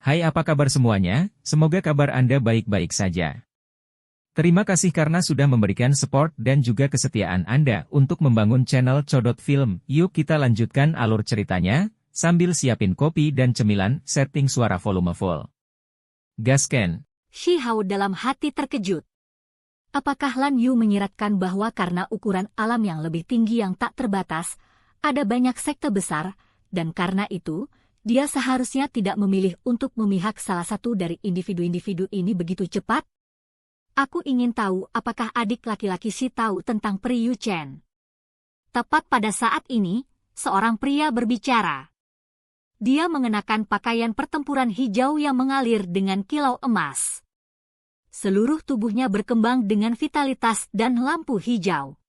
Hai, apa kabar semuanya? Semoga kabar Anda baik-baik saja. Terima kasih karena sudah memberikan support dan juga kesetiaan Anda untuk membangun channel Codot Film. Yuk kita lanjutkan alur ceritanya, sambil siapin kopi dan cemilan, setting suara volume full. Gasken. Shi Hao dalam hati terkejut. Apakah Lan Yu menyiratkan bahwa karena ukuran alam yang lebih tinggi yang tak terbatas, ada banyak sekte besar, dan karena itu, dia seharusnya tidak memilih untuk memihak salah satu dari individu-individu ini begitu cepat? Aku ingin tahu apakah adik laki-laki Shi tahu tentang Pri Yu Chen. Tepat pada saat ini, seorang pria berbicara. Dia mengenakan pakaian pertempuran hijau yang mengalir dengan kilau emas. Seluruh tubuhnya berkembang dengan vitalitas dan lampu hijau.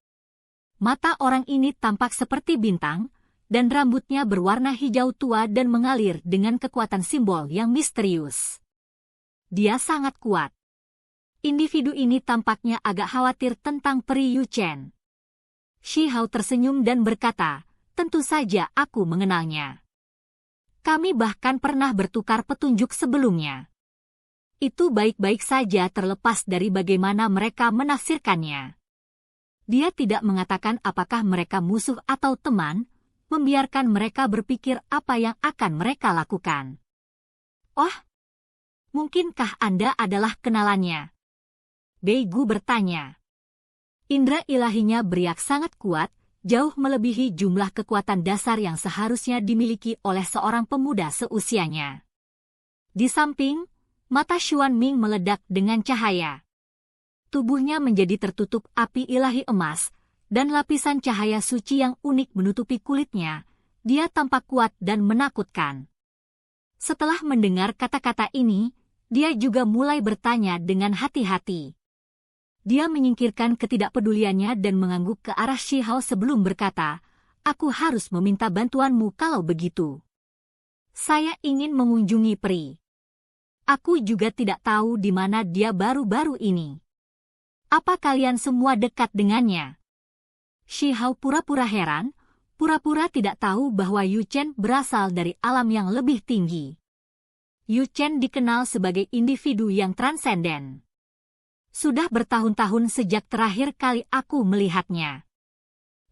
Mata orang ini tampak seperti bintang, dan rambutnya berwarna hijau tua dan mengalir dengan kekuatan simbol yang misterius. Dia sangat kuat. Individu ini tampaknya agak khawatir tentang Pri Yu Chen. Shi Hao tersenyum dan berkata, tentu saja aku mengenalnya. Kami bahkan pernah bertukar petunjuk sebelumnya. Itu baik-baik saja terlepas dari bagaimana mereka menafsirkannya. Dia tidak mengatakan apakah mereka musuh atau teman, membiarkan mereka berpikir apa yang akan mereka lakukan. Oh, mungkinkah Anda adalah kenalannya? Bei Gu bertanya. Indra ilahinya beriak sangat kuat, jauh melebihi jumlah kekuatan dasar yang seharusnya dimiliki oleh seorang pemuda seusianya. Di samping, mata Xuan Ming meledak dengan cahaya. Tubuhnya menjadi tertutup api ilahi emas, dan lapisan cahaya suci yang unik menutupi kulitnya. Dia tampak kuat dan menakutkan. Setelah mendengar kata-kata ini, dia juga mulai bertanya dengan hati-hati. Dia menyingkirkan ketidakpeduliannya dan mengangguk ke arah Shi Hao sebelum berkata, aku harus meminta bantuanmu kalau begitu. Saya ingin mengunjungi Pri. Aku juga tidak tahu di mana dia baru-baru ini. Apa kalian semua dekat dengannya? Shi Hao pura-pura heran, pura-pura tidak tahu bahwa Yu Chen berasal dari alam yang lebih tinggi. Yu Chen dikenal sebagai individu yang transenden. Sudah bertahun-tahun sejak terakhir kali aku melihatnya.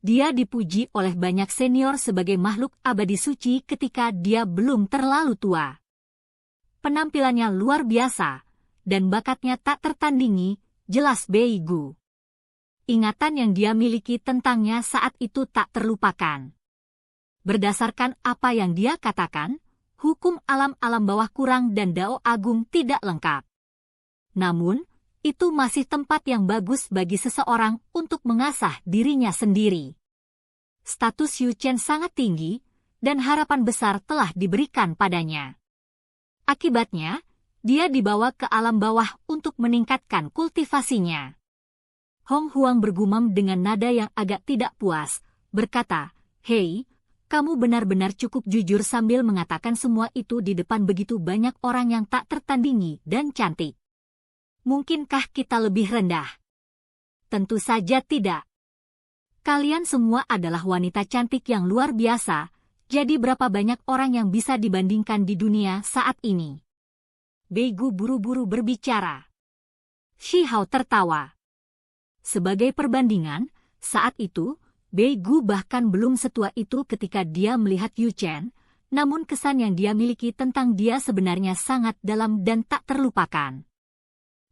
Dia dipuji oleh banyak senior sebagai makhluk abadi suci ketika dia belum terlalu tua. Penampilannya luar biasa, dan bakatnya tak tertandingi, jelas Bei Gu. Ingatan yang dia miliki tentangnya saat itu tak terlupakan. Berdasarkan apa yang dia katakan, hukum alam-alam bawah kurang dan Dao Agung tidak lengkap. Namun, itu masih tempat yang bagus bagi seseorang untuk mengasah dirinya sendiri. Status Yu Chen sangat tinggi, dan harapan besar telah diberikan padanya. Akibatnya, dia dibawa ke alam bawah untuk meningkatkan kultivasinya. Hong Huang bergumam dengan nada yang agak tidak puas, berkata, hei, kamu benar-benar cukup jujur sambil mengatakan semua itu di depan begitu banyak orang yang tak tertandingi dan cantik. Mungkinkah kita lebih rendah? Tentu saja tidak. Kalian semua adalah wanita cantik yang luar biasa, jadi berapa banyak orang yang bisa dibandingkan di dunia saat ini? Bei Gu buru-buru berbicara. Shi Hao tertawa. Sebagai perbandingan, saat itu, Bei Gu bahkan belum setua itu ketika dia melihat Yu Chen, namun kesan yang dia miliki tentang dia sebenarnya sangat dalam dan tak terlupakan.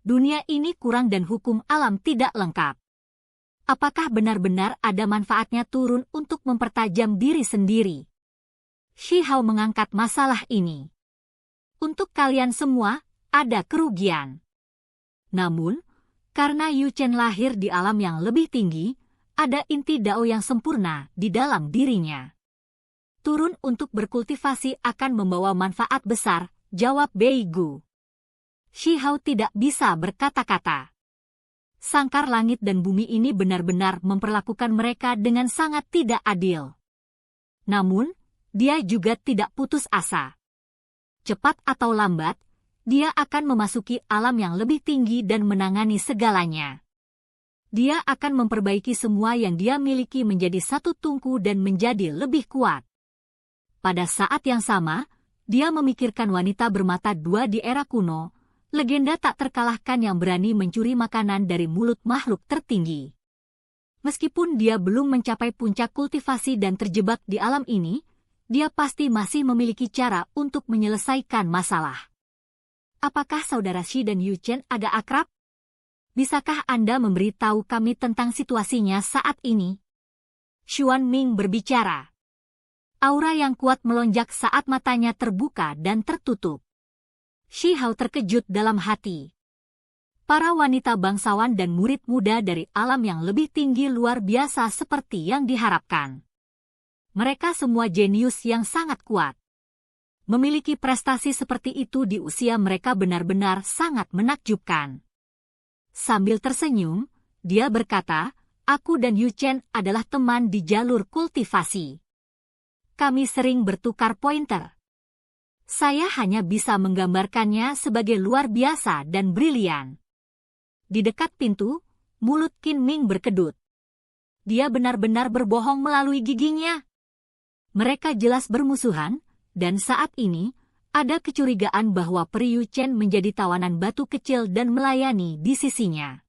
Dunia ini kurang dan hukum alam tidak lengkap. Apakah benar-benar ada manfaatnya turun untuk mempertajam diri sendiri? Shi Hao mengangkat masalah ini. Untuk kalian semua, ada kerugian. Namun, karena Yu Chen lahir di alam yang lebih tinggi, ada inti Dao yang sempurna di dalam dirinya. Turun untuk berkultivasi akan membawa manfaat besar, jawab Bei Gu. Shi Hao tidak bisa berkata-kata. Sangkar langit dan bumi ini benar-benar memperlakukan mereka dengan sangat tidak adil. Namun, dia juga tidak putus asa. Cepat atau lambat, dia akan memasuki alam yang lebih tinggi dan menangani segalanya. Dia akan memperbaiki semua yang dia miliki menjadi satu tungku dan menjadi lebih kuat. Pada saat yang sama, Dia memikirkan wanita bermata dua di era kuno, legenda tak terkalahkan yang berani mencuri makanan dari mulut makhluk tertinggi. Meskipun dia belum mencapai puncak kultivasi dan terjebak di alam ini, dia pasti masih memiliki cara untuk menyelesaikan masalah. Apakah saudara Shi dan Yu Chen agak akrab? Bisakah Anda memberitahu kami tentang situasinya saat ini? Xuan Ming berbicara. Aura yang kuat melonjak saat matanya terbuka dan tertutup. Shi Hao terkejut dalam hati. Para wanita bangsawan dan murid muda dari alam yang lebih tinggi luar biasa seperti yang diharapkan. Mereka semua jenius yang sangat kuat. Memiliki prestasi seperti itu di usia mereka benar-benar sangat menakjubkan. Sambil tersenyum, dia berkata, "Aku dan Yu Chen adalah teman di jalur kultivasi. Kami sering bertukar pointer. Saya hanya bisa menggambarkannya sebagai luar biasa dan brilian." Di dekat pintu, mulut Qin Ming berkedut. Dia benar-benar berbohong melalui giginya. Mereka jelas bermusuhan, dan saat ini, ada kecurigaan bahwa Peri Yu Chen menjadi tawanan batu kecil dan melayani di sisinya.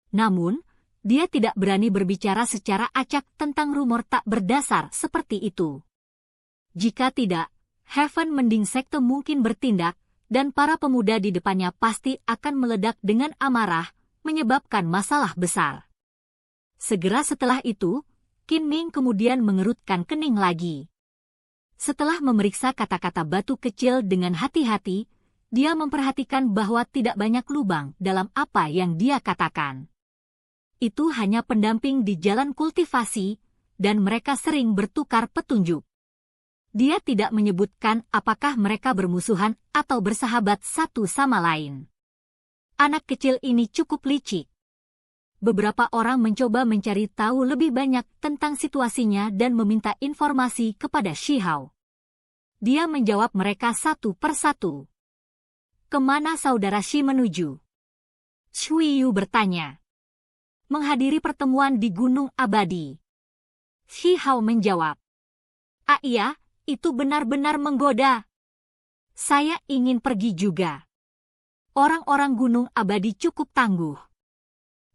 Namun, dia tidak berani berbicara secara acak tentang rumor tak berdasar seperti itu. Jika tidak, Heaven Mending Sekte mungkin bertindak, dan para pemuda di depannya pasti akan meledak dengan amarah, menyebabkan masalah besar. Segera setelah itu, Qin Ming kemudian mengerutkan kening lagi. Setelah memeriksa kata-kata batu kecil dengan hati-hati, dia memperhatikan bahwa tidak banyak lubang dalam apa yang dia katakan. Itu hanya pendamping di jalan kultivasi, dan mereka sering bertukar petunjuk. Dia tidak menyebutkan apakah mereka bermusuhan atau bersahabat satu sama lain. Anak kecil ini cukup licik. Beberapa orang mencoba mencari tahu lebih banyak tentang situasinya dan meminta informasi kepada Shi Hao. Dia menjawab mereka satu persatu. "Kemana saudara Shi menuju?" Cui Yu bertanya. "Menghadiri pertemuan di Gunung Abadi." Shi Hao menjawab. "Ah iya, itu benar-benar menggoda. Saya ingin pergi juga. Orang-orang Gunung Abadi cukup tangguh.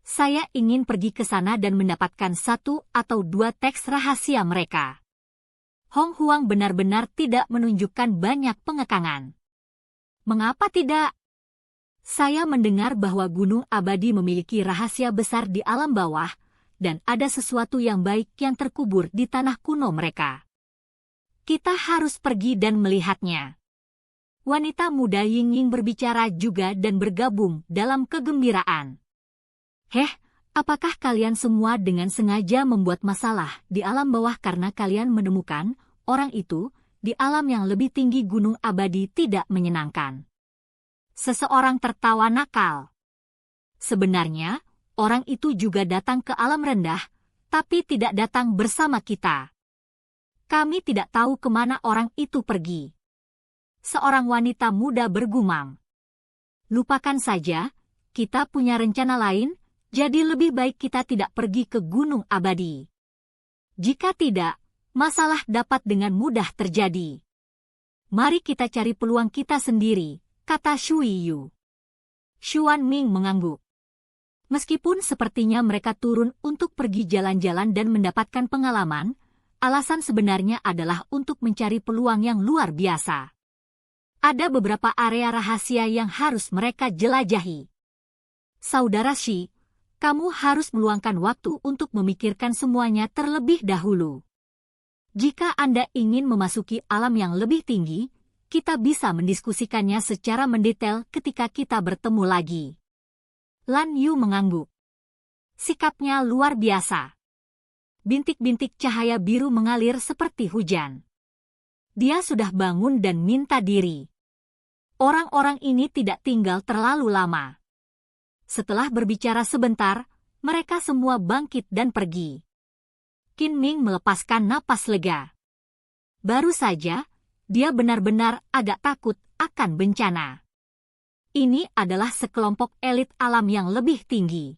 Saya ingin pergi ke sana dan mendapatkan satu atau dua teks rahasia mereka." Hong Huang benar-benar tidak menunjukkan banyak pengekangan. "Mengapa tidak? Saya mendengar bahwa Gunung Abadi memiliki rahasia besar di alam bawah, dan ada sesuatu yang baik yang terkubur di tanah kuno mereka. Kita harus pergi dan melihatnya." Wanita muda Ying Ying berbicara juga dan bergabung dalam kegembiraan. "Heh, apakah kalian semua dengan sengaja membuat masalah di alam bawah karena kalian menemukan orang itu di alam yang lebih tinggi Gunung Abadi tidak menyenangkan?" Seseorang tertawa nakal. "Sebenarnya, orang itu juga datang ke alam rendah, tapi tidak datang bersama kita. Kami tidak tahu kemana orang itu pergi." Seorang wanita muda bergumam. "Lupakan saja, kita punya rencana lain, jadi lebih baik kita tidak pergi ke Gunung Abadi. Jika tidak, masalah dapat dengan mudah terjadi. Mari kita cari peluang kita sendiri," kata Shui Yu. Xuan Ming mengangguk. Meskipun sepertinya mereka turun untuk pergi jalan-jalan dan mendapatkan pengalaman, alasan sebenarnya adalah untuk mencari peluang yang luar biasa. Ada beberapa area rahasia yang harus mereka jelajahi. Saudara Shi, kamu harus meluangkan waktu untuk memikirkan semuanya terlebih dahulu. Jika Anda ingin memasuki alam yang lebih tinggi, kita bisa mendiskusikannya secara mendetail ketika kita bertemu lagi. Lan Yu mengangguk. Sikapnya luar biasa. Bintik-bintik cahaya biru mengalir seperti hujan. Dia sudah bangun dan minta diri. Orang-orang ini tidak tinggal terlalu lama. Setelah berbicara sebentar, mereka semua bangkit dan pergi. Qin Ming melepaskan napas lega. Baru saja, dia benar-benar agak takut akan bencana. Ini adalah sekelompok elit alam yang lebih tinggi.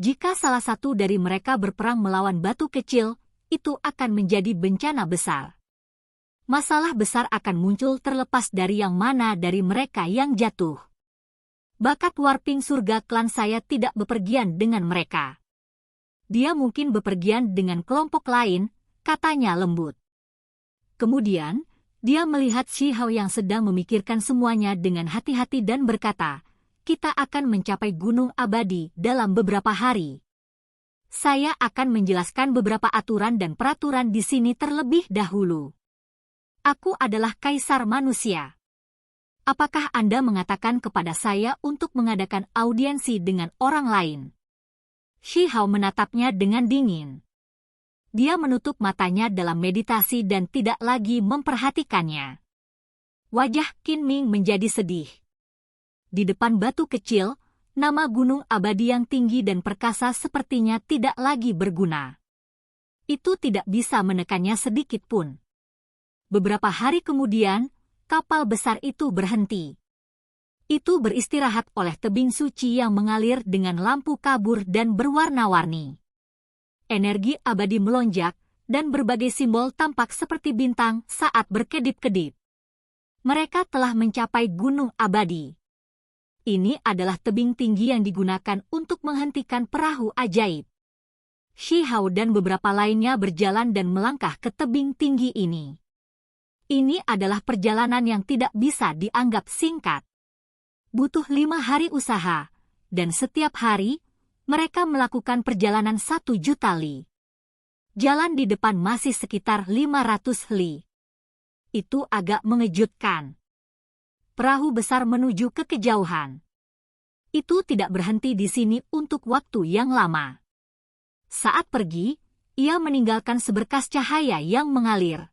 Jika salah satu dari mereka berperang melawan batu kecil, itu akan menjadi bencana besar. masalah besar akan muncul terlepas dari yang mana dari mereka yang jatuh. Bakat warping surga klan saya tidak bepergian dengan mereka. Dia mungkin bepergian dengan kelompok lain, katanya lembut. Kemudian, dia melihat Shi Hao yang sedang memikirkan semuanya dengan hati-hati dan berkata, kita akan mencapai Gunung Abadi dalam beberapa hari. Saya akan menjelaskan beberapa aturan dan peraturan di sini terlebih dahulu. Aku adalah kaisar manusia. Apakah Anda mengatakan kepada saya untuk mengadakan audiensi dengan orang lain? Shi Hao menatapnya dengan dingin. Dia menutup matanya dalam meditasi dan tidak lagi memperhatikannya. Wajah Qin Ming menjadi sedih. Di depan batu kecil, nama Gunung Abadi yang tinggi dan perkasa sepertinya tidak lagi berguna. Itu tidak bisa menekannya sedikit pun. Beberapa hari kemudian, kapal besar itu berhenti. Itu beristirahat oleh tebing suci yang mengalir dengan lampu kabur dan berwarna-warni. Energi abadi melonjak, dan berbagai simbol tampak seperti bintang saat berkedip-kedip. Mereka telah mencapai Gunung Abadi. Ini adalah tebing tinggi yang digunakan untuk menghentikan perahu ajaib. Shi Hao dan beberapa lainnya berjalan dan melangkah ke tebing tinggi ini. Ini adalah perjalanan yang tidak bisa dianggap singkat. Butuh 5 hari usaha, dan setiap hari, mereka melakukan perjalanan 1 juta li. Jalan di depan masih sekitar 500 li. Itu agak mengejutkan. Perahu besar menuju ke kejauhan. Itu tidak berhenti di sini untuk waktu yang lama. Saat pergi, ia meninggalkan seberkas cahaya yang mengalir.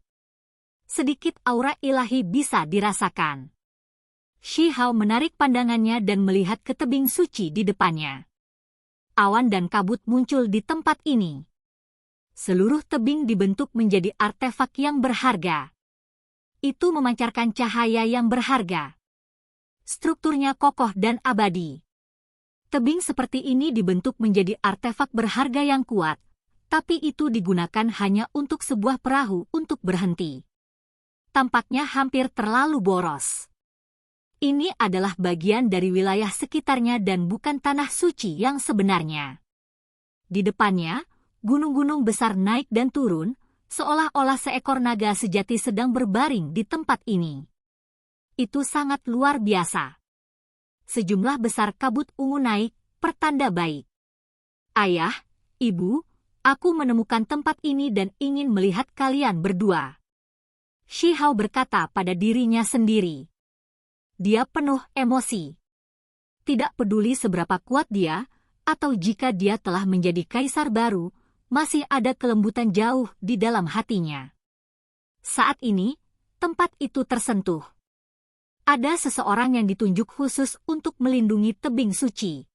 Sedikit aura ilahi bisa dirasakan. Shi Hao menarik pandangannya dan melihat ke tebing suci di depannya. Awan dan kabut muncul di tempat ini. Seluruh tebing dibentuk menjadi artefak yang berharga. Itu memancarkan cahaya yang berharga. Strukturnya kokoh dan abadi. Tebing seperti ini dibentuk menjadi artefak berharga yang kuat, tapi itu digunakan hanya untuk sebuah perahu untuk berhenti. Tampaknya hampir terlalu boros. Ini adalah bagian dari wilayah sekitarnya dan bukan tanah suci yang sebenarnya. Di depannya, gunung-gunung besar naik dan turun, seolah-olah seekor naga sejati sedang berbaring di tempat ini. Itu sangat luar biasa. Sejumlah besar kabut ungu naik, pertanda baik. Ayah, Ibu, aku menemukan tempat ini dan ingin melihat kalian berdua. Shi Hao berkata pada dirinya sendiri. Dia penuh emosi. Tidak peduli seberapa kuat dia, atau jika dia telah menjadi kaisar baru, masih ada kelembutan jauh di dalam hatinya. Saat ini, tempat itu tersentuh. Ada seseorang yang ditunjuk khusus untuk melindungi tebing suci.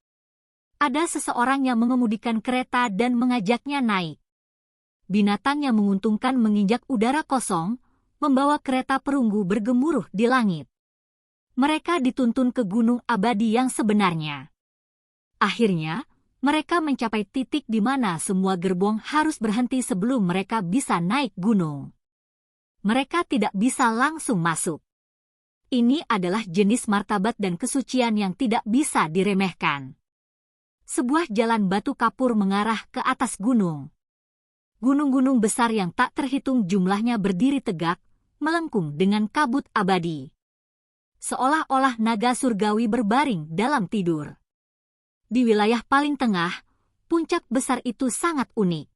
Ada seseorang yang mengemudikan kereta dan mengajaknya naik. Binatang yang menguntungkan menginjak udara kosong, membawa kereta perunggu bergemuruh di langit. Mereka dituntun ke Gunung Abadi yang sebenarnya. Akhirnya, mereka mencapai titik di mana semua gerbong harus berhenti sebelum mereka bisa naik gunung. Mereka tidak bisa langsung masuk. Ini adalah jenis martabat dan kesucian yang tidak bisa diremehkan. Sebuah jalan batu kapur mengarah ke atas gunung. Gunung-gunung besar yang tak terhitung jumlahnya berdiri tegak, melengkung dengan kabut abadi. Seolah-olah naga surgawi berbaring dalam tidur. Di wilayah paling tengah, puncak besar itu sangat unik.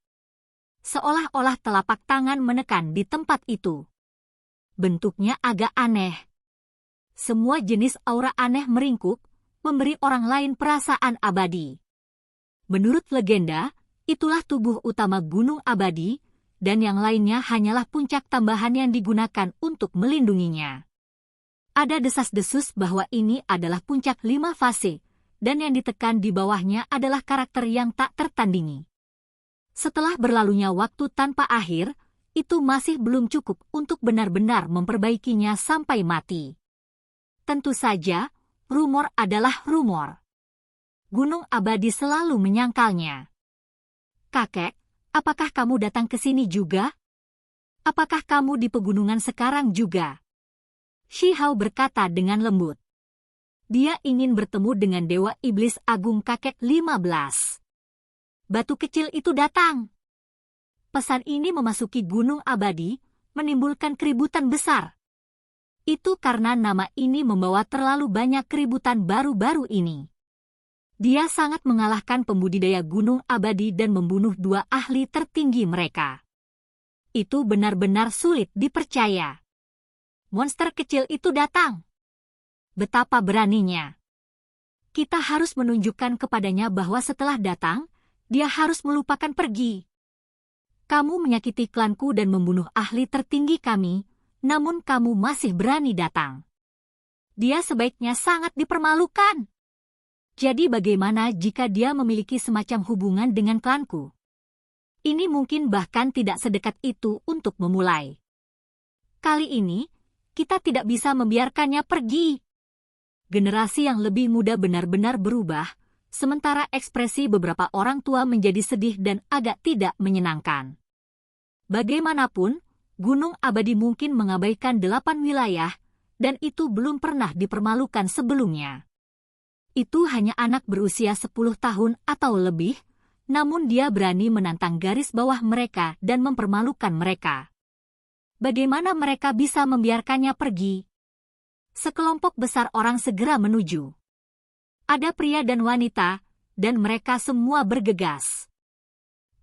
Seolah-olah telapak tangan menekan di tempat itu. Bentuknya agak aneh. Semua jenis aura aneh meringkuk, memberi orang lain perasaan abadi. Menurut legenda, itulah tubuh utama Gunung Abadi, dan yang lainnya hanyalah puncak tambahan yang digunakan untuk melindunginya. Ada desas-desus bahwa ini adalah puncak 5 fase, dan yang ditekan di bawahnya adalah karakter yang tak tertandingi. Setelah berlalunya waktu tanpa akhir, itu masih belum cukup untuk benar-benar memperbaikinya sampai mati. Tentu saja, rumor adalah rumor. Gunung Abadi selalu menyangkalnya. Kakek, apakah kamu datang ke sini juga? Apakah kamu di pegunungan sekarang juga? Shi Hao berkata dengan lembut. Dia ingin bertemu dengan Dewa Iblis Agung Kakek 15. Batu kecil itu datang. Pesan ini memasuki Gunung Abadi, menimbulkan keributan besar. Itu karena nama ini membawa terlalu banyak keributan baru-baru ini. Dia sangat mengalahkan pembudidaya Gunung Abadi dan membunuh 2 ahli tertinggi mereka. Itu benar-benar sulit dipercaya. Monster kecil itu datang. Betapa beraninya. Kita harus menunjukkan kepadanya bahwa setelah datang, dia harus melupakan pergi. Kamu menyakiti klanku dan membunuh ahli tertinggi kami, namun kamu masih berani datang. Dia sebaiknya sangat dipermalukan. Jadi bagaimana jika dia memiliki semacam hubungan dengan klanku? Ini mungkin bahkan tidak sedekat itu untuk memulai. Kali ini, kita tidak bisa membiarkannya pergi. Generasi yang lebih muda benar-benar berubah, sementara ekspresi beberapa orang tua menjadi sedih dan agak tidak menyenangkan. Bagaimanapun, Gunung Abadi mungkin mengabaikan 8 wilayah, dan itu belum pernah dipermalukan sebelumnya. Itu hanya anak berusia 10 tahun atau lebih, namun dia berani menantang garis bawah mereka dan mempermalukan mereka. Bagaimana mereka bisa membiarkannya pergi? Sekelompok besar orang segera menuju. Ada pria dan wanita, dan mereka semua bergegas.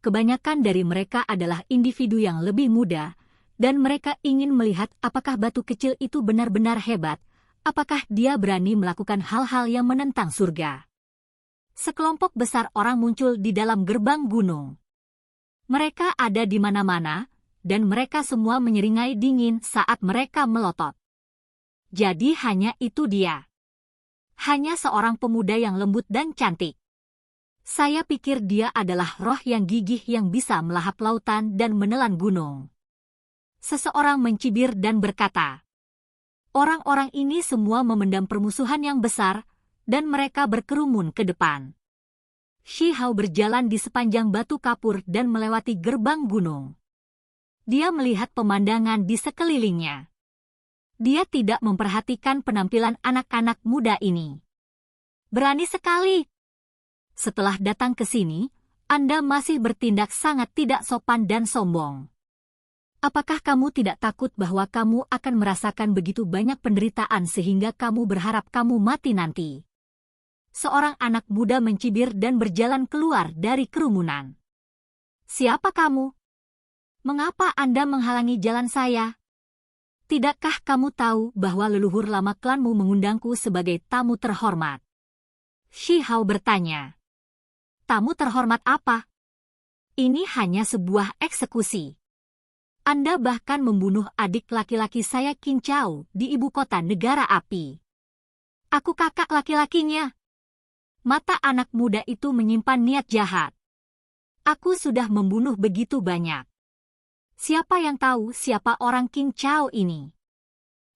Kebanyakan dari mereka adalah individu yang lebih muda, dan mereka ingin melihat apakah batu kecil itu benar-benar hebat, apakah dia berani melakukan hal-hal yang menentang surga. Sekelompok besar orang muncul di dalam gerbang gunung. Mereka ada di mana-mana, dan mereka semua menyeringai dingin saat mereka melotot. Jadi hanya itu dia. Hanya seorang pemuda yang lembut dan cantik. Saya pikir dia adalah roh yang gigih yang bisa melahap lautan dan menelan gunung. Seseorang mencibir dan berkata, orang-orang ini semua memendam permusuhan yang besar, dan mereka berkerumun ke depan. Shi Hao berjalan di sepanjang batu kapur dan melewati gerbang gunung. Dia melihat pemandangan di sekelilingnya. Dia tidak memperhatikan penampilan anak-anak muda ini. Berani sekali. Setelah datang ke sini, Anda masih bertindak sangat tidak sopan dan sombong. Apakah kamu tidak takut bahwa kamu akan merasakan begitu banyak penderitaan sehingga kamu berharap kamu mati nanti? Seorang anak muda mencibir dan berjalan keluar dari kerumunan. Siapa kamu? Mengapa Anda menghalangi jalan saya? Tidakkah kamu tahu bahwa leluhur lama klanmu mengundangku sebagai tamu terhormat? Shi Hao bertanya. Tamu terhormat apa? Ini hanya sebuah eksekusi. Anda bahkan membunuh adik laki-laki saya Qin Chao di ibu kota negara api. Aku kakak laki-lakinya. Mata anak muda itu menyimpan niat jahat. Aku sudah membunuh begitu banyak. Siapa yang tahu siapa orang Qin Chao ini?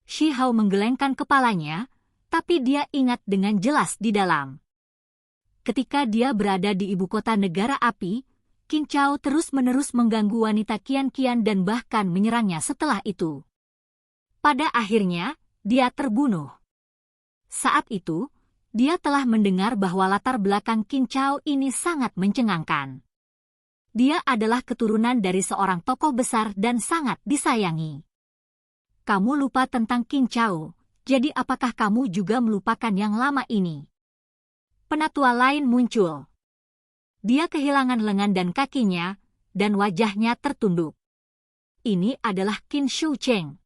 Shi Hao menggelengkan kepalanya, tapi dia ingat dengan jelas di dalam. Ketika dia berada di ibu kota negara api, Qin Chao terus-menerus mengganggu wanita Qian-Qian dan bahkan menyerangnya setelah itu. Pada akhirnya, dia terbunuh. Saat itu, dia telah mendengar bahwa latar belakang Qin Chao ini sangat mencengangkan. Dia adalah keturunan dari seorang tokoh besar dan sangat disayangi. Kamu lupa tentang Qin Chao, jadi apakah kamu juga melupakan yang lama ini? Penatua lain muncul. Dia kehilangan lengan dan kakinya, dan wajahnya tertunduk. Ini adalah Qin Shucheng.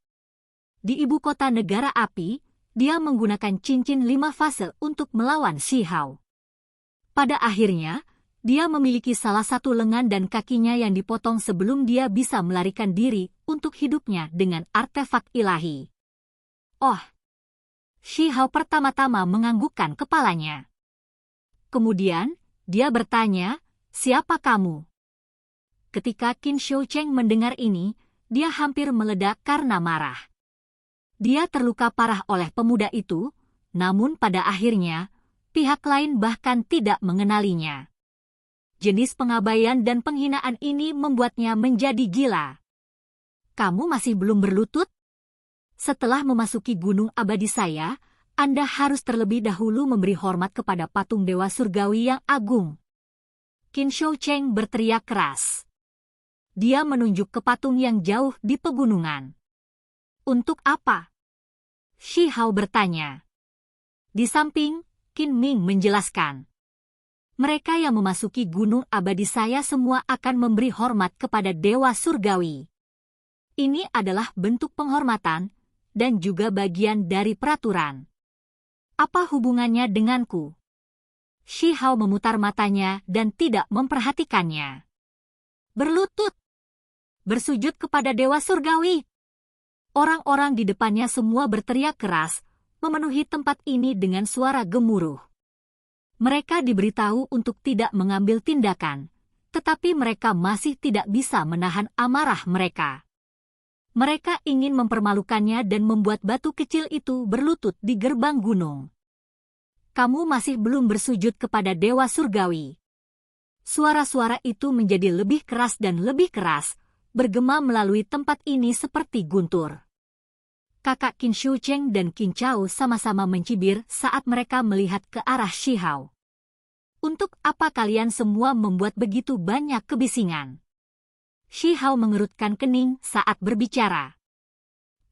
Di ibu kota negara api, dia menggunakan cincin 5 fase untuk melawan Shi Hao. Pada akhirnya, dia memiliki salah satu lengan dan kakinya yang dipotong sebelum dia bisa melarikan diri untuk hidupnya dengan artefak ilahi. Oh! Shi Hao pertama-tama menganggukkan kepalanya. Kemudian, dia bertanya, siapa kamu? Ketika Qin Shucheng mendengar ini, dia hampir meledak karena marah. Dia terluka parah oleh pemuda itu, namun pada akhirnya, pihak lain bahkan tidak mengenalinya. Jenis pengabaian dan penghinaan ini membuatnya menjadi gila. kamu masih belum berlutut? Setelah memasuki gunung abadi saya, Anda harus terlebih dahulu memberi hormat kepada patung Dewa Surgawi yang agung. Qin Shoucheng berteriak keras. Dia menunjuk ke patung yang jauh di pegunungan. Untuk apa? Shi Hao bertanya. Di samping, Qin Ming menjelaskan. Mereka yang memasuki gunung abadi saya semua akan memberi hormat kepada Dewa Surgawi. Ini adalah bentuk penghormatan dan juga bagian dari peraturan. Apa hubungannya denganku? Shi Hao memutar matanya dan tidak memperhatikannya. Berlutut. Bersujud kepada Dewa Surgawi. Orang-orang di depannya semua berteriak keras, memenuhi tempat ini dengan suara gemuruh. Mereka diberitahu untuk tidak mengambil tindakan, tetapi mereka masih tidak bisa menahan amarah mereka. Mereka ingin mempermalukannya dan membuat batu kecil itu berlutut di gerbang gunung. Kamu masih belum bersujud kepada Dewa Surgawi. Suara-suara itu menjadi lebih keras dan lebih keras, bergema melalui tempat ini seperti guntur. Kakak Qin Shoucheng dan Qin Chao sama-sama mencibir saat mereka melihat ke arah Shi Hao. Untuk apa kalian semua membuat begitu banyak kebisingan? Shi Hao mengerutkan kening saat berbicara.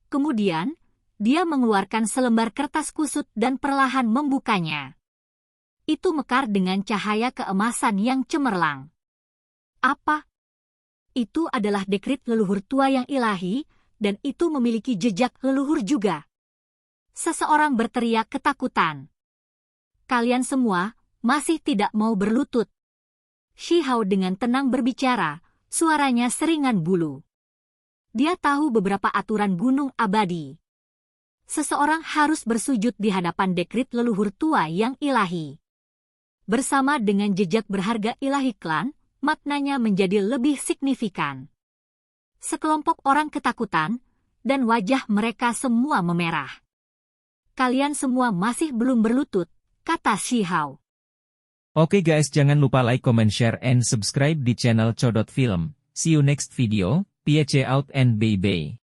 Kemudian, dia mengeluarkan selembar kertas kusut dan perlahan membukanya. Itu mekar dengan cahaya keemasan yang cemerlang. Apa? Itu adalah dekrit leluhur tua yang ilahi, dan itu memiliki jejak leluhur juga. Seseorang berteriak ketakutan. Kalian semua masih tidak mau berlutut. Shi Hao dengan tenang berbicara, suaranya seringan bulu. Dia tahu beberapa aturan gunung abadi. Seseorang harus bersujud di hadapan dekrit leluhur tua yang ilahi. Bersama dengan jejak berharga ilahi klan, maknanya menjadi lebih signifikan. Sekelompok orang ketakutan, dan wajah mereka semua memerah. Kalian semua masih belum berlutut, kata Shi Hao. Oke guys, jangan lupa like, comment, share, and subscribe di channel Codot Film. See you next video, peace out and bye-bye.